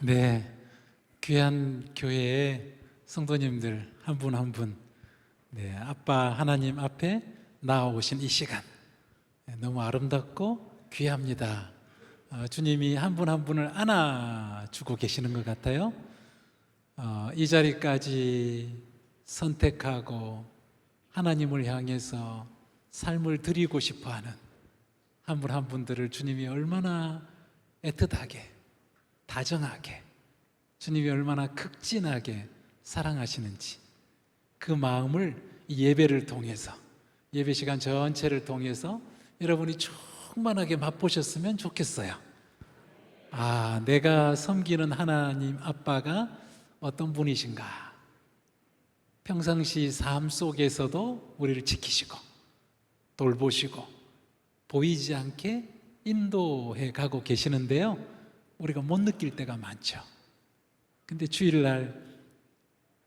네, 귀한 교회의 성도님들 한 분 한 분, 네, 아빠 하나님 앞에 나아오신 이 시간, 너무 아름답고 귀합니다. 주님이 한 분 한 분을 안아주고 계시는 것 같아요. 이 자리까지 선택하고 하나님을 향해서 삶을 드리고 싶어하는 한 분 한 분들을 주님이 얼마나 애틋하게, 다정하게, 주님이 얼마나 극진하게 사랑하시는지, 그 마음을 이 예배를 통해서, 예배 시간 전체를 통해서 여러분이 충만하게 맛보셨으면 좋겠어요. 내가 섬기는 하나님 아빠가 어떤 분이신가, 평상시 삶 속에서도 우리를 지키시고 돌보시고 보이지 않게 인도해 가고 계시는데요, 우리가 못 느낄 때가 많죠. 근데 주일날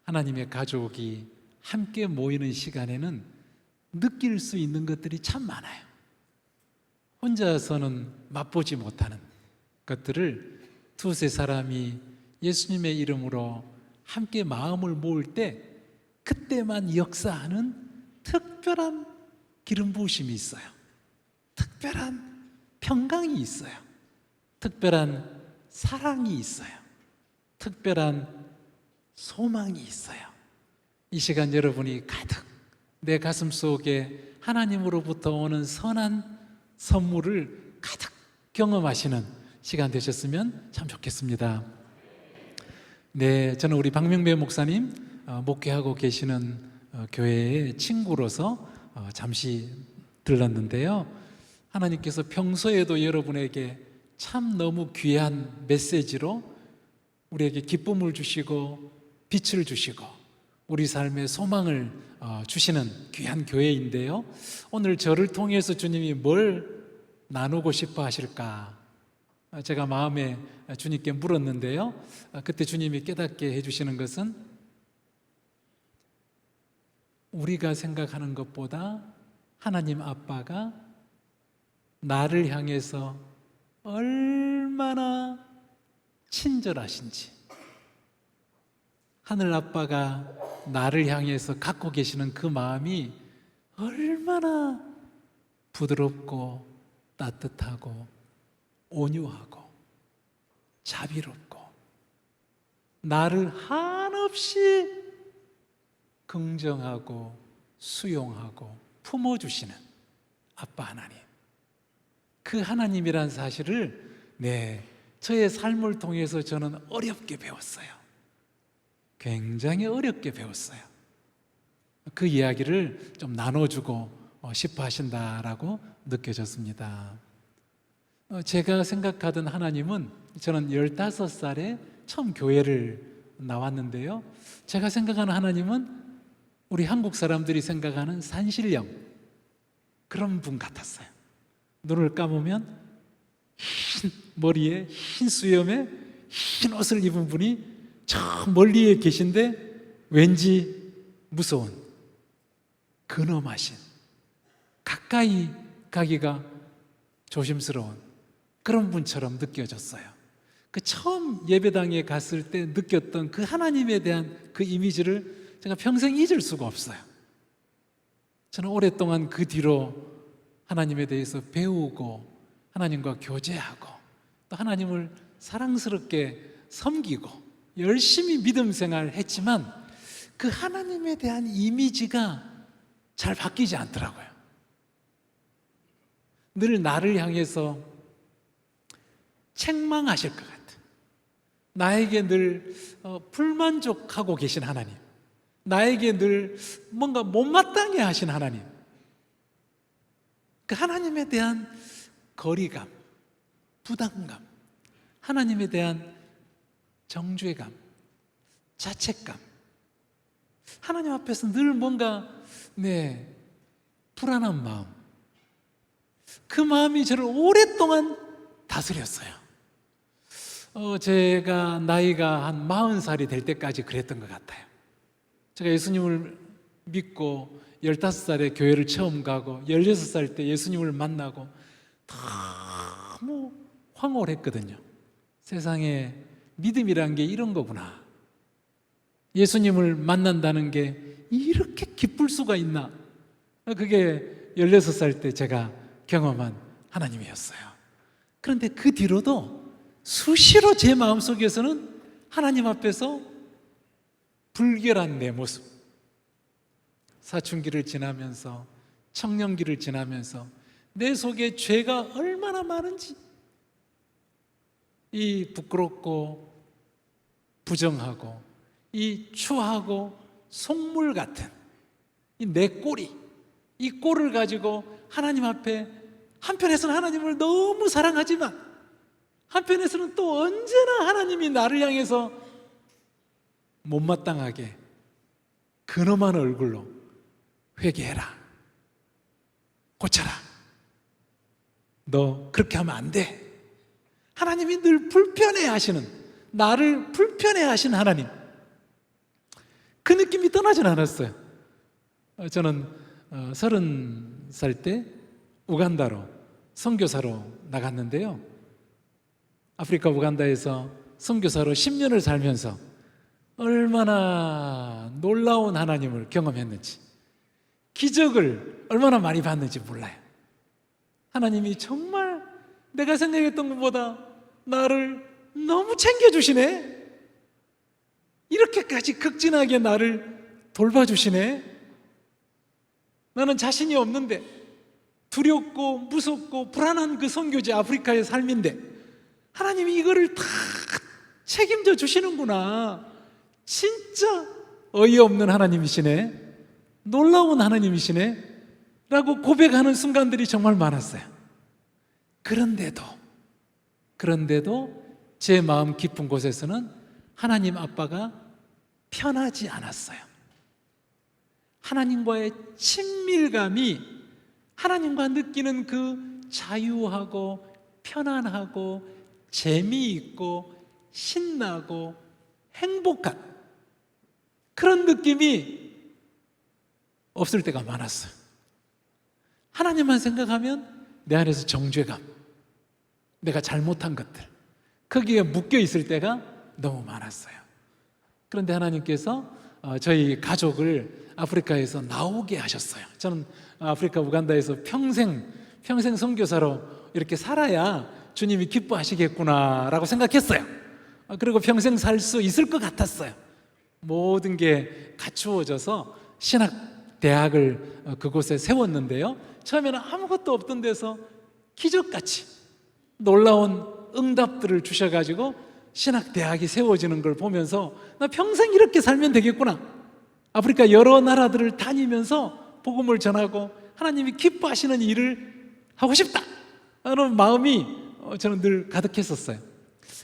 하나님의 가족이 함께 모이는 시간에는 느낄 수 있는 것들이 참 많아요. 혼자서는 맛보지 못하는 것들을 두세 사람이 예수님의 이름으로 함께 마음을 모을 때 그때만 역사하는 특별한 기름 부으심이 있어요. 특별한 평강이 있어요. 특별한 사랑이 있어요. 특별한 소망이 있어요. 이 시간 여러분이 가득 내 가슴 속에 하나님으로부터 오는 선한 선물을 가득 경험하시는 시간 되셨으면 참 좋겠습니다. 네, 저는 우리 박명배 목사님 목회하고 계시는 교회의 친구로서 잠시 들렀는데요, 하나님께서 평소에도 여러분에게 참 너무 귀한 메시지로 우리에게 기쁨을 주시고 빛을 주시고 우리 삶에 소망을 주시는 귀한 교회인데요, 오늘 저를 통해서 주님이 뭘 나누고 싶어 하실까 제가 마음에 주님께 물었는데요, 그때 주님이 깨닫게 해주시는 것은 우리가 생각하는 것보다 하나님 아빠가 나를 향해서 얼마나 친절하신지, 하늘 아빠가 나를 향해서 갖고 계시는 그 마음이 얼마나 부드럽고 따뜻하고 온유하고 자비롭고 나를 한없이 긍정하고 수용하고 품어주시는 아빠 하나님, 그 하나님이란 사실을 저의 삶을 통해서 저는 어렵게 배웠어요. 굉장히 어렵게 배웠어요. 그 이야기를 좀 나눠주고 싶어 하신다라고 느껴졌습니다. 제가 생각하던 하나님은, 저는 15살에 처음 교회를 나왔는데요, 제가 생각하는 하나님은 우리 한국 사람들이 생각하는 산신령, 그런 분 같았어요. 눈을 감으면 흰 머리에 흰 수염에 흰 옷을 입은 분이 저 멀리에 계신데 왠지 무서운, 근엄하신, 가까이 가기가 조심스러운 그런 분처럼 느껴졌어요. 그 처음 예배당에 갔을 때 느꼈던 그 하나님에 대한 그 이미지를 제가 평생 잊을 수가 없어요. 저는 오랫동안 그 뒤로 하나님에 대해서 배우고 하나님과 교제하고 또 하나님을 사랑스럽게 섬기고 열심히 믿음 생활을 했지만 그 하나님에 대한 이미지가 잘 바뀌지 않더라고요. 늘 나를 향해서 책망하실 것 같아요. 나에게 늘 불만족하고 계신 하나님, 나에게 늘 뭔가 못마땅해 하신 하나님, 그 하나님에 대한 거리감, 부담감, 하나님에 대한 정죄감, 자책감, 하나님 앞에서 늘 뭔가 불안한 마음, 그 마음이 저를 오랫동안 다스렸어요. 제가 나이가 한 40살이 될 때까지 그랬던 것 같아요. 제가 예수님을 믿고 15살에 교회를 처음 가고 16살 때 예수님을 만나고 너무 황홀했거든요. 세상에 믿음이란 게 이런 거구나. 예수님을 만난다는 게 이렇게 기쁠 수가 있나. 그게 16살 때 제가 경험한 하나님이었어요. 그런데 그 뒤로도 수시로 제 마음속에서는 하나님 앞에서 불결한 내 모습, 사춘기를 지나면서 청년기를 지나면서 내 속에 죄가 얼마나 많은지, 이 부끄럽고 부정하고 이 추하고 속물 같은 이 내 꼴이, 이 꼴을 가지고 하나님 앞에 한편에서는 하나님을 너무 사랑하지만 한편에서는 또 언제나 하나님이 나를 향해서 못마땅하게 근엄한 얼굴로 회개해라, 고쳐라, 너 그렇게 하면 안 돼. 하나님이 늘 불편해 하시는, 나를 불편해 하신 하나님, 그 느낌이 떠나진 않았어요. 저는 30살 때 우간다로 선교사로 나갔는데요, 아프리카 우간다에서 선교사로 10년을 살면서 얼마나 놀라운 하나님을 경험했는지, 기적을 얼마나 많이 봤는지 몰라요. 하나님이 정말 내가 생각했던 것보다 나를 너무 챙겨주시네, 이렇게까지 극진하게 나를 돌봐주시네. 나는 자신이 없는데, 두렵고 무섭고 불안한 그 선교지 아프리카의 삶인데 하나님이 이거를 다 책임져 주시는구나. 진짜 어이없는 하나님이시네, 놀라운 하나님이시네 라고 고백하는 순간들이 정말 많았어요. 그런데도 제 마음 깊은 곳에서는 하나님 아빠가 편하지 않았어요. 하나님과의 친밀감이, 하나님과 느끼는 그 자유하고 편안하고 재미있고 신나고 행복한 그런 느낌이 없을 때가 많았어요. 하나님만 생각하면 내 안에서 정죄감, 내가 잘못한 것들, 거기에 묶여 있을 때가 너무 많았어요. 그런데 하나님께서 저희 가족을 아프리카에서 나오게 하셨어요. 저는 아프리카 우간다에서 평생 선교사로 이렇게 살아야 주님이 기뻐하시겠구나라고 생각했어요. 그리고 평생 살 수 있을 것 같았어요. 모든 게 갖추어져서 신학대학을 그곳에 세웠는데요, 처음에는 아무것도 없던 데서 기적같이 놀라운 응답들을 주셔가지고 신학대학이 세워지는 걸 보면서 나 평생 이렇게 살면 되겠구나, 아프리카 여러 나라들을 다니면서 복음을 전하고 하나님이 기뻐하시는 일을 하고 싶다 라는 마음이 저는 늘 가득했었어요.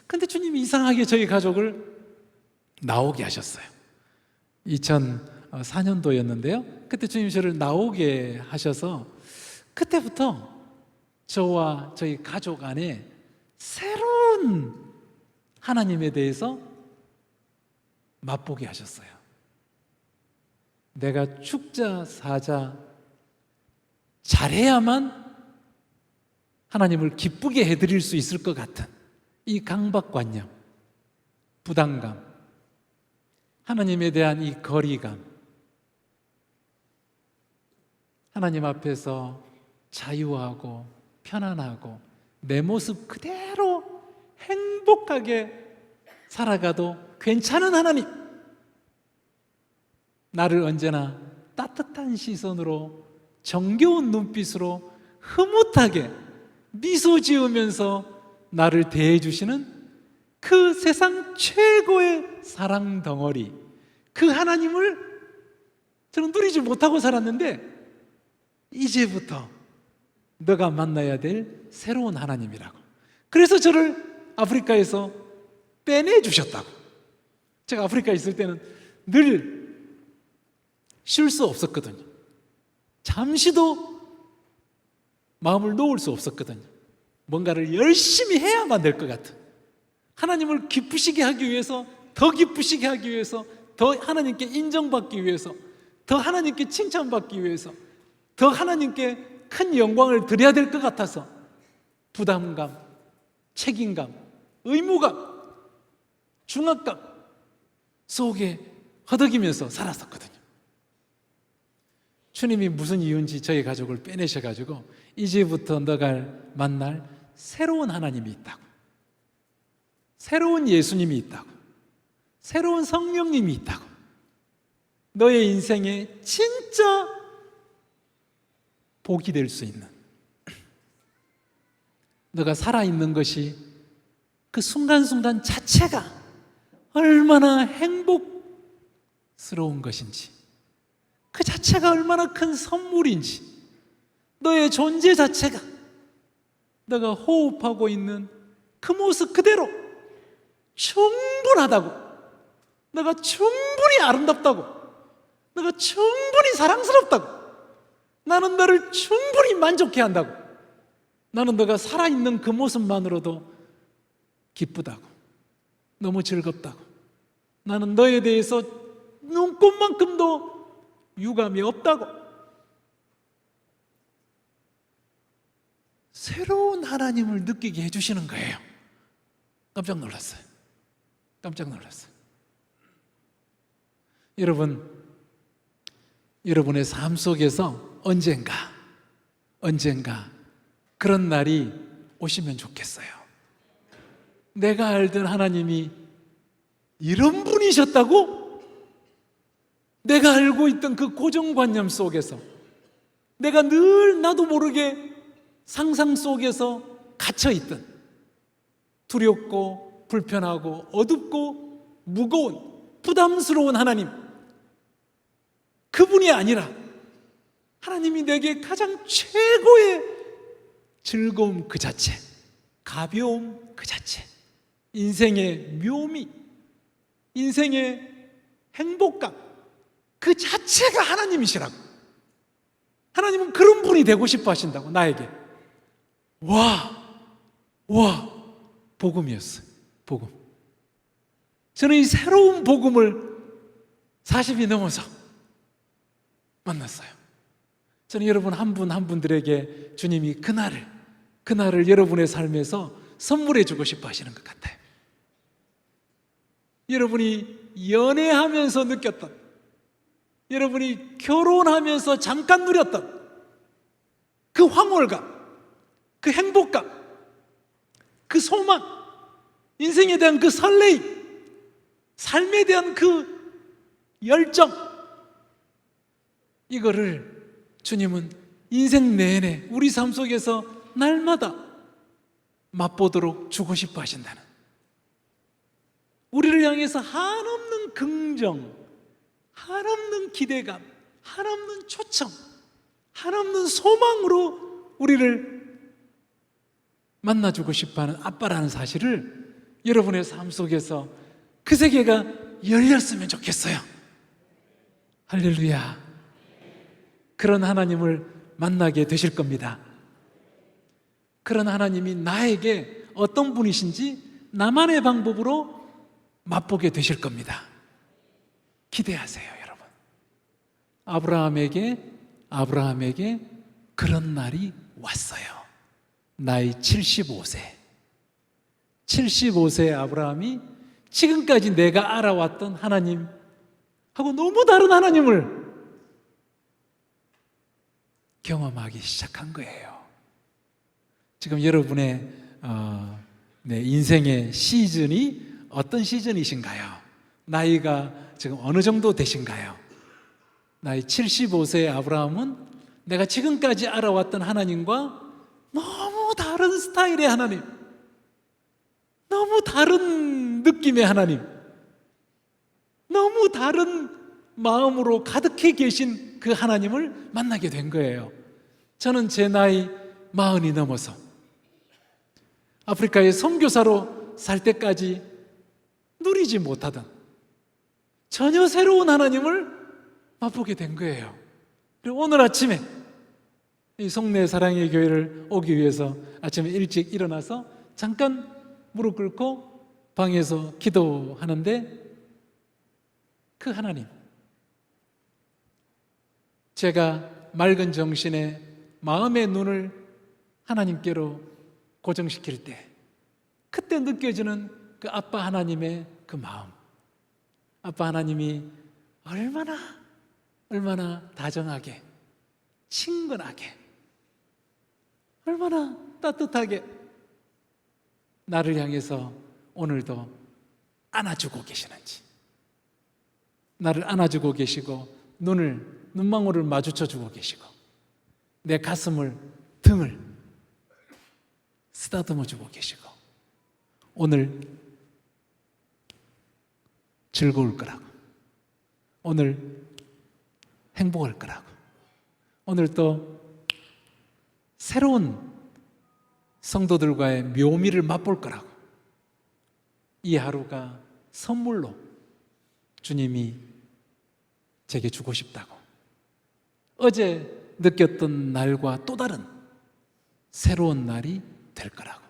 근데 주님이 이상하게 저희 가족을 나오게 하셨어요. 2004년도였는데요 그때 주님이 저를 나오게 하셔서 그때부터 저와 저희 가족 안에 새로운 하나님에 대해서 맛보게 하셨어요. 내가 죽자 사자 잘해야만 하나님을 기쁘게 해드릴 수 있을 것 같은 이 강박관념, 부담감, 하나님에 대한 이 거리감, 하나님 앞에서 자유하고 편안하고 내 모습 그대로 행복하게 살아가도 괜찮은 하나님, 나를 언제나 따뜻한 시선으로 정겨운 눈빛으로 흐뭇하게 미소 지으면서 나를 대해 주시는 그 세상 최고의 사랑 덩어리, 그 하나님을 저는 누리지 못하고 살았는데 이제부터 너가 만나야 될 새로운 하나님이라고, 그래서 저를 아프리카에서 빼내주셨다고. 제가 아프리카에 있을 때는 늘 쉴 수 없었거든요. 잠시도 마음을 놓을 수 없었거든요. 뭔가를 열심히 해야만 될 것 같은, 하나님을 기쁘시게 하기 위해서, 더 기쁘시게 하기 위해서, 더 하나님께 인정받기 위해서, 더 하나님께 칭찬받기 위해서, 더 하나님께 큰 영광을 드려야 될 것 같아서 부담감, 책임감, 의무감, 중압감 속에 허덕이면서 살았었거든요. 주님이 무슨 이유인지 저희 가족을 빼내셔가지고 이제부터 너가 만날 새로운 하나님이 있다고, 새로운 예수님이 있다고, 새로운 성령님이 있다고, 너의 인생에 진짜 복이 될 수 있는, 너가 살아있는 것이 그 순간순간 자체가 얼마나 행복스러운 것인지, 그 자체가 얼마나 큰 선물인지, 너의 존재 자체가 너가 호흡하고 있는 그 모습 그대로 충분하다고, 너가 충분히 아름답다고, 너가 충분히 사랑스럽다고, 나는 너를 충분히 만족해 한다고, 나는 너가 살아있는 그 모습만으로도 기쁘다고, 너무 즐겁다고, 나는 너에 대해서 눈꼽만큼도 유감이 없다고. 새로운 하나님을 느끼게 해주시는 거예요. 깜짝 놀랐어요. 깜짝 놀랐어요. 여러분, 여러분의 삶 속에서 언젠가 그런 날이 오시면 좋겠어요. 내가 알던 하나님이 이런 분이셨다고? 내가 알고 있던 그 고정관념 속에서 내가 늘 나도 모르게 상상 속에서 갇혀있던 두렵고 불편하고 어둡고 무거운 부담스러운 하나님, 그분이 아니라 하나님이 내게 가장 최고의 즐거움 그 자체, 가벼움 그 자체, 인생의 묘미, 인생의 행복감 그 자체가 하나님이시라고. 하나님은 그런 분이 되고 싶어 하신다고, 나에게. 복음이었어요. 복음. 저는 이 새로운 복음을 40이 넘어서 만났어요. 저는 여러분 한 분 한 분들에게 주님이 그날을 여러분의 삶에서 선물해 주고 싶어 하시는 것 같아요. 여러분이 연애하면서 느꼈던, 여러분이 결혼하면서 잠깐 누렸던 그 황홀감, 그 행복감, 그 소망, 인생에 대한 그 설레임, 삶에 대한 그 열정, 이거를 주님은 인생 내내 우리 삶 속에서 날마다 맛보도록 주고 싶어 하신다는, 우리를 향해서 한없는 긍정, 한없는 기대감, 한없는 초청, 한없는 소망으로 우리를 만나주고 싶어하는 아빠라는 사실을 여러분의 삶 속에서 그 세계가 열렸으면 좋겠어요. 할렐루야. 그런 하나님을 만나게 되실 겁니다. 그런 하나님이 나에게 어떤 분이신지 나만의 방법으로 맛보게 되실 겁니다. 기대하세요, 여러분. 아브라함에게 그런 날이 왔어요. 나이 75세 아브라함이 지금까지 내가 알아왔던 하나님하고 너무 다른 하나님을 경험하기 시작한 거예요. 지금 여러분의 인생의 시즌이 어떤 시즌이신가요? 나이가 지금 어느 정도 되신가요? 나이 75세의 아브라함은 내가 지금까지 알아왔던 하나님과 너무 다른 스타일의 하나님, 너무 다른 느낌의 하나님, 너무 다른 마음으로 가득해 계신 그 하나님을 만나게 된 거예요. 저는 제 나이 40이 넘어서 아프리카의 선교사로 살 때까지 누리지 못하던 전혀 새로운 하나님을 맛보게 된 거예요. 그리고 오늘 아침에 이 송내 사랑의 교회를 오기 위해서 아침에 일찍 일어나서 잠깐 무릎 꿇고 방에서 기도하는데 그 하나님, 제가 맑은 정신에 마음의 눈을 하나님께로 고정시킬 때 그때 느껴지는 그 아빠 하나님의 그 마음, 아빠 하나님이 얼마나 다정하게, 친근하게, 얼마나 따뜻하게 나를 향해서 오늘도 안아주고 계시는지, 나를 안아주고 계시고 눈망울을 마주쳐주고 계시고 내 가슴을, 등을 쓰다듬어주고 계시고 오늘 즐거울 거라고, 오늘 행복할 거라고, 오늘 또 새로운 성도들과의 묘미를 맛볼 거라고, 이 하루가 선물로 주님이 제게 주고 싶다고, 어제 느꼈던 날과 또 다른 새로운 날이 될 거라고.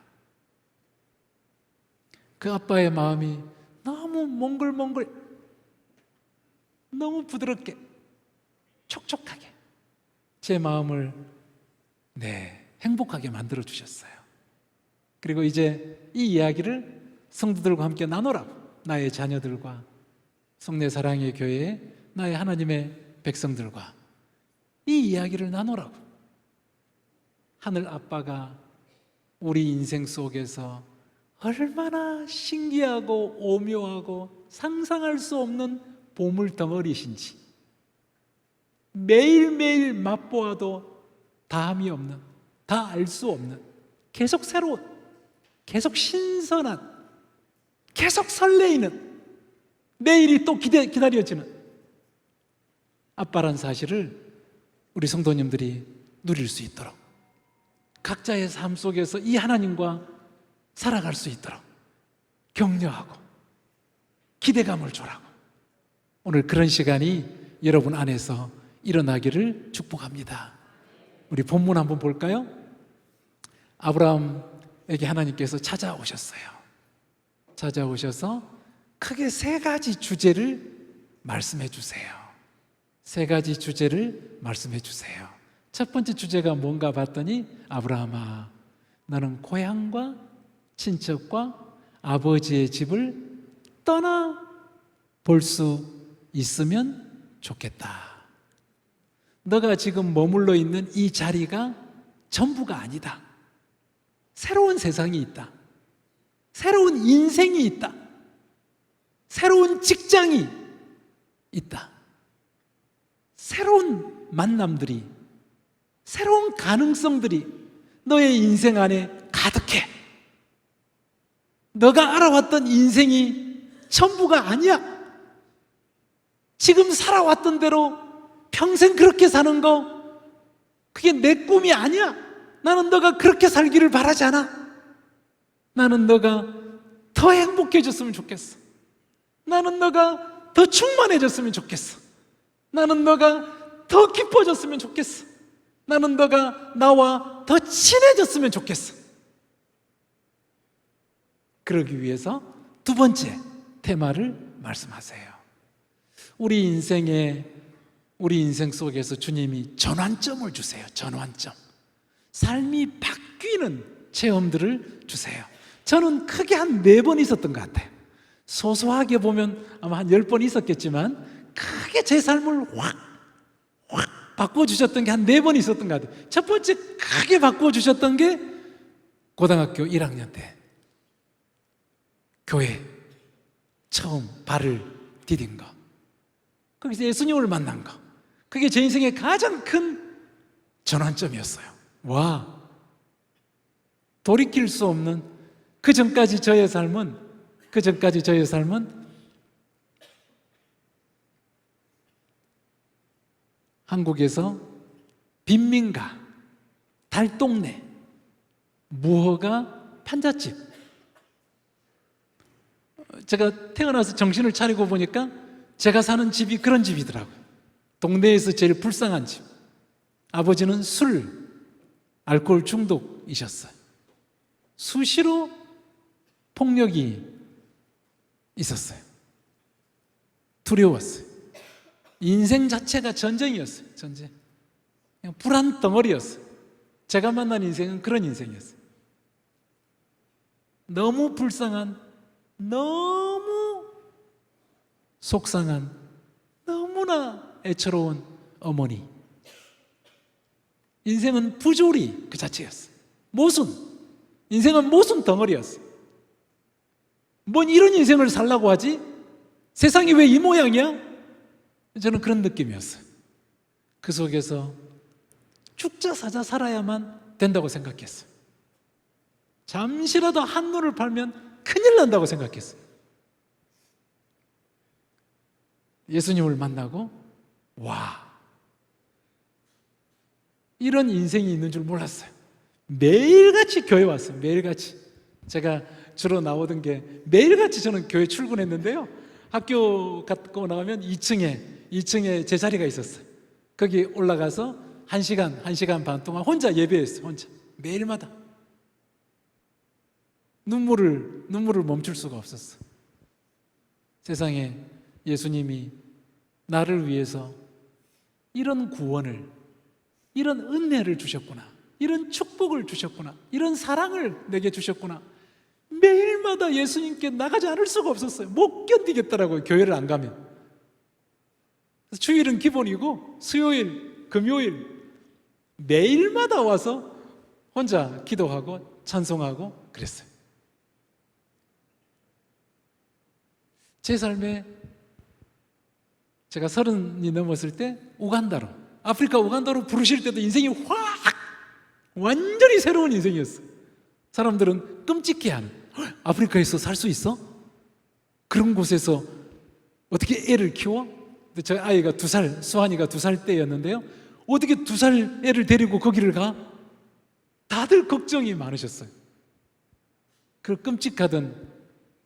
그 아빠의 마음이 너무 몽글몽글, 너무 부드럽게, 촉촉하게 제 마음을 행복하게 만들어 주셨어요. 그리고 이제 이 이야기를 성도들과 함께 나누라고, 나의 자녀들과 성내 사랑의 교회에 나의 하나님의 백성들과 이 이야기를 나누라고. 하늘 아빠가 우리 인생 속에서 얼마나 신기하고 오묘하고 상상할 수 없는 보물 덩어리신지, 매일매일 맛보아도 다함이 없는, 다 알 수 없는, 계속 새로운, 계속 신선한, 계속 설레이는, 내일이 또 기다려지는 아빠란 사실을 우리 성도님들이 누릴 수 있도록, 각자의 삶 속에서 이 하나님과 살아갈 수 있도록 격려하고 기대감을 주라고, 오늘 그런 시간이 여러분 안에서 일어나기를 축복합니다. 우리 본문 한번 볼까요? 아브라함에게 하나님께서 찾아오셔서 크게 세 가지 주제를 말씀해 주세요. 세 가지 주제를 말씀해 주세요. 첫 번째 주제가 뭔가 봤더니, 아브라함아, 너는 고향과 친척과 아버지의 집을 떠나 볼 수 있으면 좋겠다. 너가 지금 머물러 있는 이 자리가 전부가 아니다. 새로운 세상이 있다. 새로운 인생이 있다. 새로운 직장이 있다. 새로운 만남들이, 새로운 가능성들이 너의 인생 안에 가득해. 너가 알아왔던 인생이 전부가 아니야. 지금 살아왔던 대로 평생 그렇게 사는 거, 그게 내 꿈이 아니야. 나는 너가 그렇게 살기를 바라지 않아. 나는 너가 더 행복해졌으면 좋겠어. 나는 너가 더 충만해졌으면 좋겠어. 나는 너가 더 기뻐졌으면 좋겠어. 나는 너가 나와 더 친해졌으면 좋겠어. 그러기 위해서 두 번째 테마를 말씀하세요. 우리 인생 속에서 주님이 전환점을 주세요. 전환점. 삶이 바뀌는 체험들을 주세요. 저는 크게 한 4번 있었던 것 같아요. 소소하게 보면 아마 한 10번 있었겠지만 크게 제 삶을 확 바꿔주셨던 게 한 4번 있었던 것 같아요. 첫 번째 크게 바꿔주셨던 게 고등학교 1학년 때 교회 처음 발을 디딘 거, 거기서 예수님을 만난 거, 그게 제 인생의 가장 큰 전환점이었어요. 와, 돌이킬 수 없는, 그 전까지 저의 삶은 한국에서 빈민가, 달동네, 무허가 판잣집. 제가 태어나서 정신을 차리고 보니까 제가 사는 집이 그런 집이더라고요. 동네에서 제일 불쌍한 집. 아버지는 술, 알코올 중독이셨어요. 수시로 폭력이 있었어요. 두려웠어요. 인생 자체가 전쟁이었어요. 전쟁. 그냥 불안 덩어리였어요. 제가 만난 인생은 그런 인생이었어요. 너무 불쌍한, 너무 속상한, 너무나 애처로운 어머니. 인생은 부조리 그 자체였어. 모순. 인생은 모순 덩어리였어. 뭔 이런 인생을 살라고 하지? 세상이 왜 이 모양이야? 저는 그런 느낌이었어요. 그 속에서 죽자 사자 살아야만 된다고 생각했어요. 잠시라도 한눈을 팔면 큰일 난다고 생각했어요. 예수님을 만나고 와, 이런 인생이 있는 줄 몰랐어요. 매일같이 교회 왔어요. 매일같이. 제가 주로 나오던 게 매일같이 저는 교회 출근했는데요, 학교 갔고 나오면 2층에 제 자리가 있었어요. 거기 올라가서 1시간 반 동안 혼자 예배했어요. 혼자. 매일마다. 눈물을 멈출 수가 없었어요. 세상에 예수님이 나를 위해서 이런 구원을, 이런 은혜를 주셨구나, 이런 축복을 주셨구나, 이런 사랑을 내게 주셨구나. 매일마다 예수님께 나가지 않을 수가 없었어요. 못 견디겠더라고요, 교회를 안 가면. 주일은 기본이고 수요일, 금요일 매일마다 와서 혼자 기도하고 찬송하고 그랬어요. 제 삶에 제가 30이 넘었을 때 우간다로, 아프리카 우간다로 부르실 때도 인생이 확 완전히 새로운 인생이었어요. 사람들은 끔찍해하는, 아프리카에서 살 수 있어? 그런 곳에서 어떻게 애를 키워? 저희 아이가 2살, 수환이가 2살 때였는데요, 어떻게 2살 애를 데리고 거기를 가? 다들 걱정이 많으셨어요. 그 끔찍하던,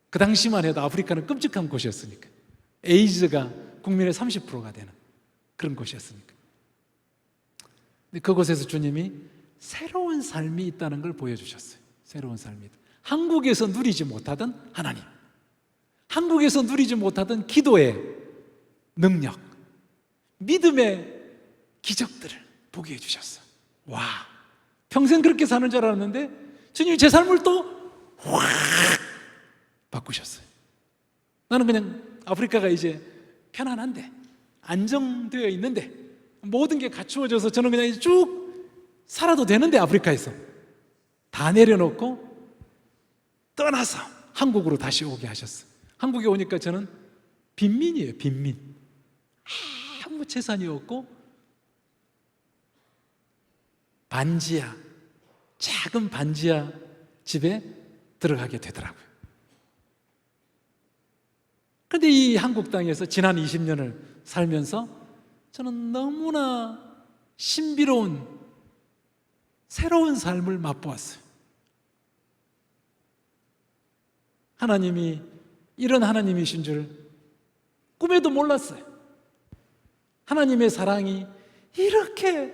그 당시만 해도 아프리카는 끔찍한 곳이었으니까. 에이즈가 국민의 30%가 되는 그런 곳이었으니까. 근데 그곳에서 주님이 새로운 삶이 있다는 걸 보여주셨어요. 새로운 삶이 있다. 한국에서 누리지 못하던 하나님, 한국에서 누리지 못하던 기도의 능력, 믿음의 기적들을 보게 해주셨어요. 와, 평생 그렇게 사는 줄 알았는데 주님이 제 삶을 또 확 바꾸셨어요. 나는 그냥 아프리카가 이제 편안한데, 안정되어 있는데, 모든 게 갖추어져서 저는 그냥 쭉 살아도 되는데, 아프리카에서 다 내려놓고 떠나서 한국으로 다시 오게 하셨어요. 한국에 오니까 저는 빈민이에요. 빈민. 아무 재산이 없고 반지하, 작은 반지하 집에 들어가게 되더라고요. 그런데 이 한국 땅에서 지난 20년을 살면서 저는 너무나 신비로운 새로운 삶을 맛보았어요. 하나님이 이런 하나님이신 줄 꿈에도 몰랐어요. 하나님의 사랑이 이렇게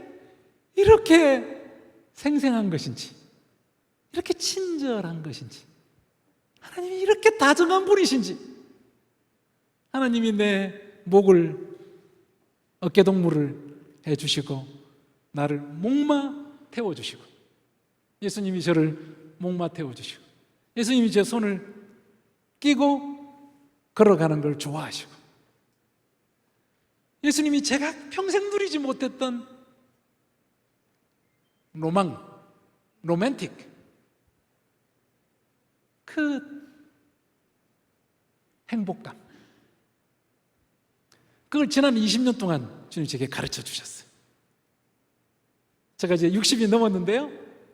생생한 것인지, 이렇게 친절한 것인지, 하나님이 이렇게 다정한 분이신지, 하나님이 내 목을 어깨동무를 해주시고 나를 목마 태워주시고, 예수님이 저를 목마 태워주시고, 예수님이 제 손을 끼고 걸어가는 걸 좋아하시고, 예수님이 제가 평생 누리지 못했던 로맨틱, 그 행복감, 그걸 지난 20년 동안 주님 제게 가르쳐 주셨어요. 제가 이제 60이 넘었는데요,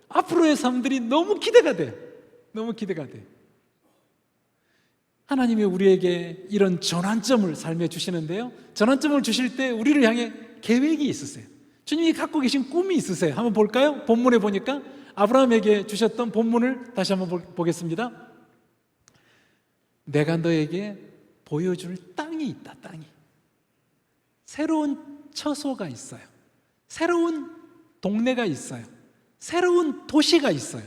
앞으로의 삶들이 너무 기대가 돼요. 너무 기대가 돼요. 하나님이 우리에게 이런 전환점을 삶에 주시는데요, 전환점을 주실 때 우리를 향해 계획이 있으세요. 주님이 갖고 계신 꿈이 있으세요. 한번 볼까요? 본문에 보니까 아브라함에게 주셨던 본문을 다시 한번 보겠습니다. 내가 너에게 보여줄 땅이 있다. 땅이. 새로운 처소가 있어요. 새로운 동네가 있어요. 새로운 도시가 있어요.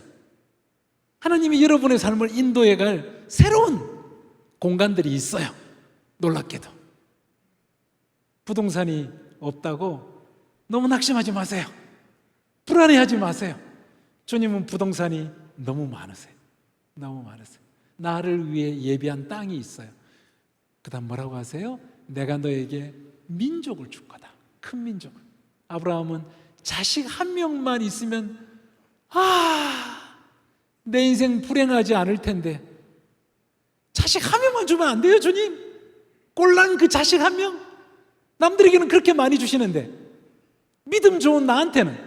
하나님이 여러분의 삶을 인도해 갈 새로운 공간들이 있어요. 놀랍게도. 부동산이 없다고 너무 낙심하지 마세요. 불안해하지 마세요. 주님은 부동산이 너무 많으세요. 너무 많으세요. 나를 위해 예비한 땅이 있어요. 그 다음 뭐라고 하세요? 내가 너에게 민족을 줄 거다. 큰 민족을. 아브라함은 자식 한 명만 있으면 내 인생 불행하지 않을 텐데 자식 한 명만 주면 안 돼요, 주님? 꼴랑 그 자식 한 명? 남들에게는 그렇게 많이 주시는데 믿음 좋은 나한테는,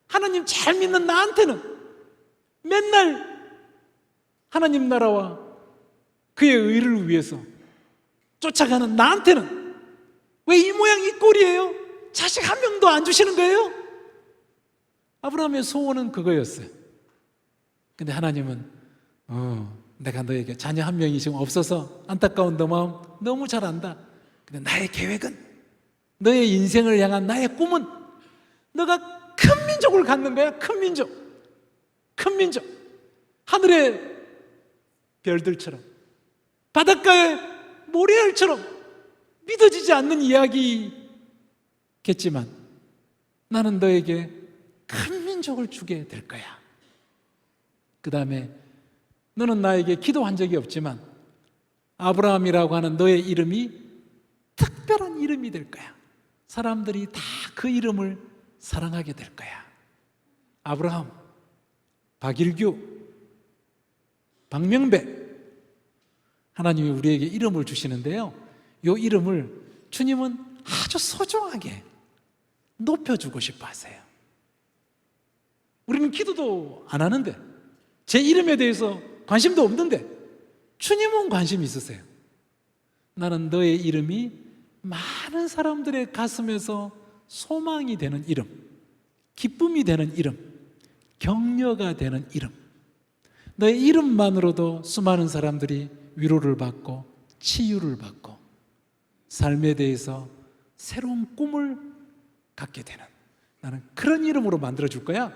하나님 잘 믿는 나한테는 맨날 하나님 나라와 그의 의를 위해서 쫓아가는 나한테는 왜 이 모양 이 꼴이에요? 자식 한 명도 안 주시는 거예요? 아브라함의 소원은 그거였어요. 근데 하나님은 내가 너에게 자녀 한 명이 지금 없어서 안타까운 너 마음 너무 잘 안다. 근데 나의 계획은, 너의 인생을 향한 나의 꿈은 너가 큰 민족을 갖는 거야. 큰 민족. 큰 민족. 하늘의 별들처럼, 바닷가의 모래알처럼 믿어지지 않는 이야기겠지만 나는 너에게 큰 민족을 주게 될 거야. 그 다음에 너는 나에게 기도한 적이 없지만 아브라함이라고 하는 너의 이름이 특별한 이름이 될 거야. 사람들이 다 그 이름을 사랑하게 될 거야. 아브라함, 박일규, 박명배, 하나님이 우리에게 이름을 주시는데요, 이 이름을 주님은 아주 소중하게 높여주고 싶어 하세요. 우리는 기도도 안 하는데, 제 이름에 대해서 관심도 없는데 주님은 관심이 있으세요. 나는 너의 이름이 많은 사람들의 가슴에서 소망이 되는 이름, 기쁨이 되는 이름, 격려가 되는 이름, 너의 이름만으로도 수많은 사람들이 위로를 받고 치유를 받고 삶에 대해서 새로운 꿈을 갖게 되는, 나는 그런 이름으로 만들어줄 거야.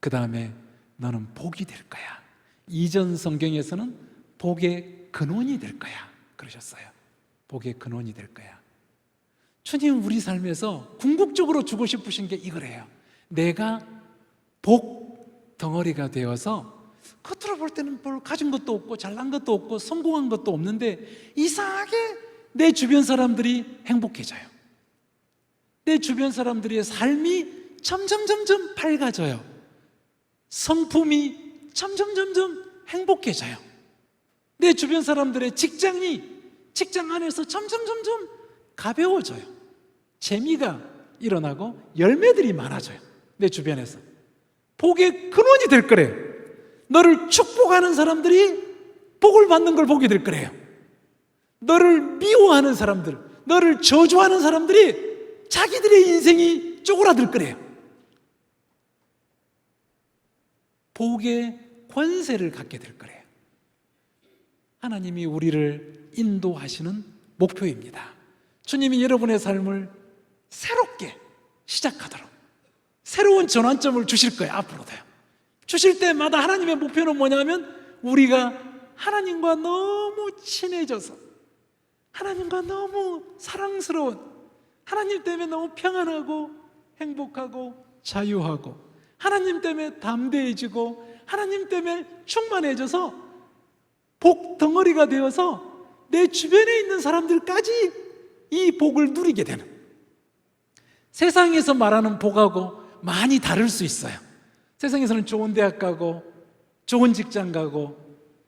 그 다음에 너는 복이 될 거야. 이전 성경에서는 복의 근원이 될 거야 그러셨어요. 복의 근원이 될 거야. 주님 우리 삶에서 궁극적으로 주고 싶으신 게 이거래요. 내가 복 덩어리가 되어서 겉으로 볼 때는 뭘 가진 것도 없고 잘난 것도 없고 성공한 것도 없는데 이상하게 내 주변 사람들이 행복해져요. 내 주변 사람들의 삶이 점점 밝아져요. 성품이 점점 행복해져요. 내 주변 사람들의 직장 안에서 점점 가벼워져요. 재미가 일어나고 열매들이 많아져요. 내 주변에서 복의 근원이 될 거래요. 너를 축복하는 사람들이 복을 받는 걸 보게 될 거래요. 너를 미워하는 사람들, 너를 저주하는 사람들이 자기들의 인생이 쪼그라들 거래요. 복의 권세를 갖게 될 거래요. 하나님이 우리를 인도하시는 목표입니다. 주님이 여러분의 삶을 새롭게 시작하도록 새로운 전환점을 주실 거예요. 앞으로도요. 주실 때마다 하나님의 목표는 뭐냐면 우리가 하나님과 너무 친해져서 하나님과 너무 사랑스러운, 하나님 때문에 너무 평안하고 행복하고 자유하고 하나님 때문에 담대해지고 하나님 때문에 충만해져서 복 덩어리가 되어서 내 주변에 있는 사람들까지 이 복을 누리게 되는, 세상에서 말하는 복하고 많이 다를 수 있어요. 세상에서는 좋은 대학 가고 좋은 직장 가고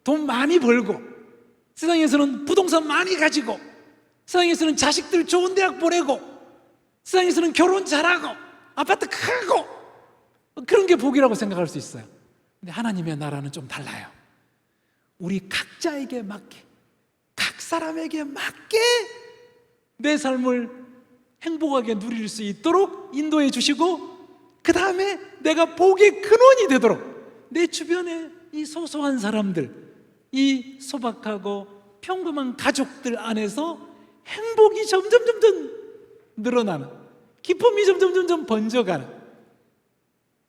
돈 많이 벌고, 세상에서는 부동산 많이 가지고, 세상에서는 자식들 좋은 대학 보내고, 세상에서는 결혼 잘하고 아파트 크고, 그런 게 복이라고 생각할 수 있어요. 근데 하나님의 나라는 좀 달라요. 우리 각자에게 맞게, 각 사람에게 맞게 내 삶을 행복하게 누릴 수 있도록 인도해 주시고, 그 다음에 내가 복의 근원이 되도록 내 주변에 이 소소한 사람들, 이 소박하고 평범한 가족들 안에서 행복이 점점 늘어나는, 기쁨이 점점 번져가는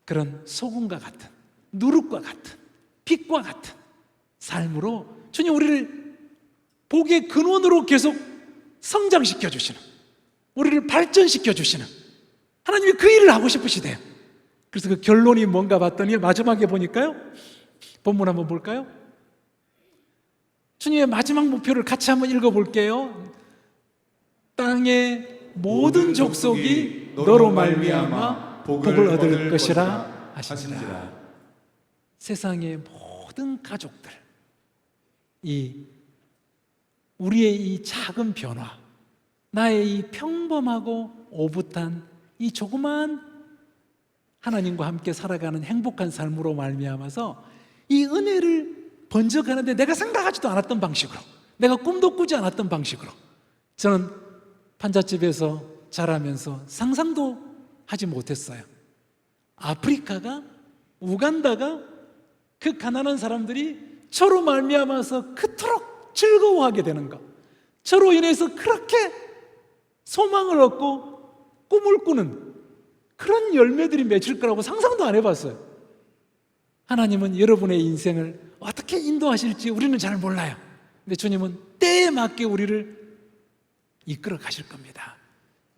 그런 소금과 같은, 누룩과 같은, 빛과 같은 삶으로 주님 우리를 복의 근원으로 계속 성장시켜 주시는, 우리를 발전시켜 주시는 하나님이 그 일을 하고 싶으시대요. 그래서 그 결론이 뭔가 봤더니 마지막에 보니까요, 본문 한번 볼까요? 주님의 마지막 목표를 같이 한번 읽어볼게요. 땅의 모든 족속이 너로 말미암아 복을 얻을 것이라 하시니라. 세상의 모든 가족들, 우리의 이 작은 변화, 나의 이 평범하고 오붓한 이 조그만 하나님과 함께 살아가는 행복한 삶으로 말미암아서 이 은혜를 번져가는데 내가 생각하지도 않았던 방식으로, 내가 꿈도 꾸지 않았던 방식으로, 저는 판잣집에서 자라면서 상상도 하지 못했어요. 아프리카가, 우간다가 그 가난한 사람들이 저로 말미암아서 그토록 즐거워하게 되는 것, 저로 인해서 그렇게 소망을 얻고 꿈을 꾸는 그런 열매들이 맺힐 거라고 상상도 안 해봤어요. 하나님은 여러분의 인생을 어떻게 인도하실지 우리는 잘 몰라요. 근데 주님은 때에 맞게 우리를 이끌어 가실 겁니다.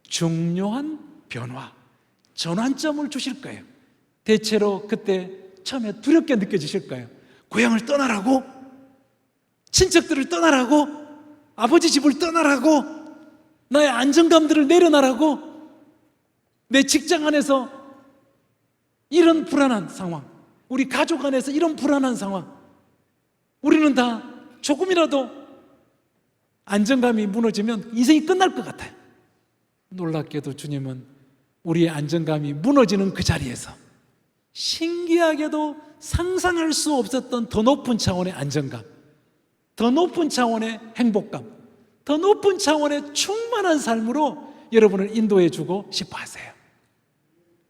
중요한 변화, 전환점을 주실 거예요. 대체로 그때 처음에 두렵게 느껴지실 거예요. 고향을 떠나라고? 친척들을 떠나라고? 아버지 집을 떠나라고? 나의 안정감들을 내려놔라고? 내 직장 안에서 이런 불안한 상황, 우리 가족 안에서 이런 불안한 상황, 우리는 다 조금이라도 안정감이 무너지면 인생이 끝날 것 같아요. 놀랍게도 주님은 우리의 안정감이 무너지는 그 자리에서 신기하게도 상상할 수 없었던 더 높은 차원의 안정감, 더 높은 차원의 행복감, 더 높은 차원의 충만한 삶으로 여러분을 인도해 주고 싶어 하세요.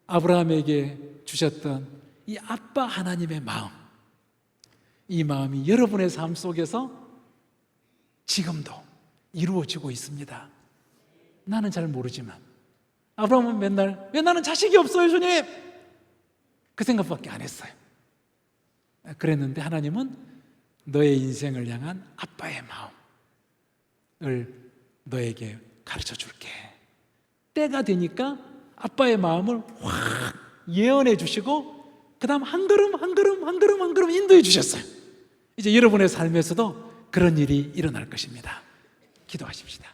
아브라함에게 주셨던 이 아빠 하나님의 마음, 이 마음이 여러분의 삶 속에서 지금도 이루어지고 있습니다. 나는 잘 모르지만 아브라함은 맨날 왜 나는 자식이 없어요 주님? 그 생각밖에 안 했어요. 그랬는데 하나님은 너의 인생을 향한 아빠의 마음을 너에게 가르쳐 줄게. 때가 되니까 아빠의 마음을 확 예언해 주시고 그 다음 한 걸음 한 걸음 한 걸음 한 걸음 인도해 주셨어요. 이제 여러분의 삶에서도 그런 일이 일어날 것입니다. 기도하십시다.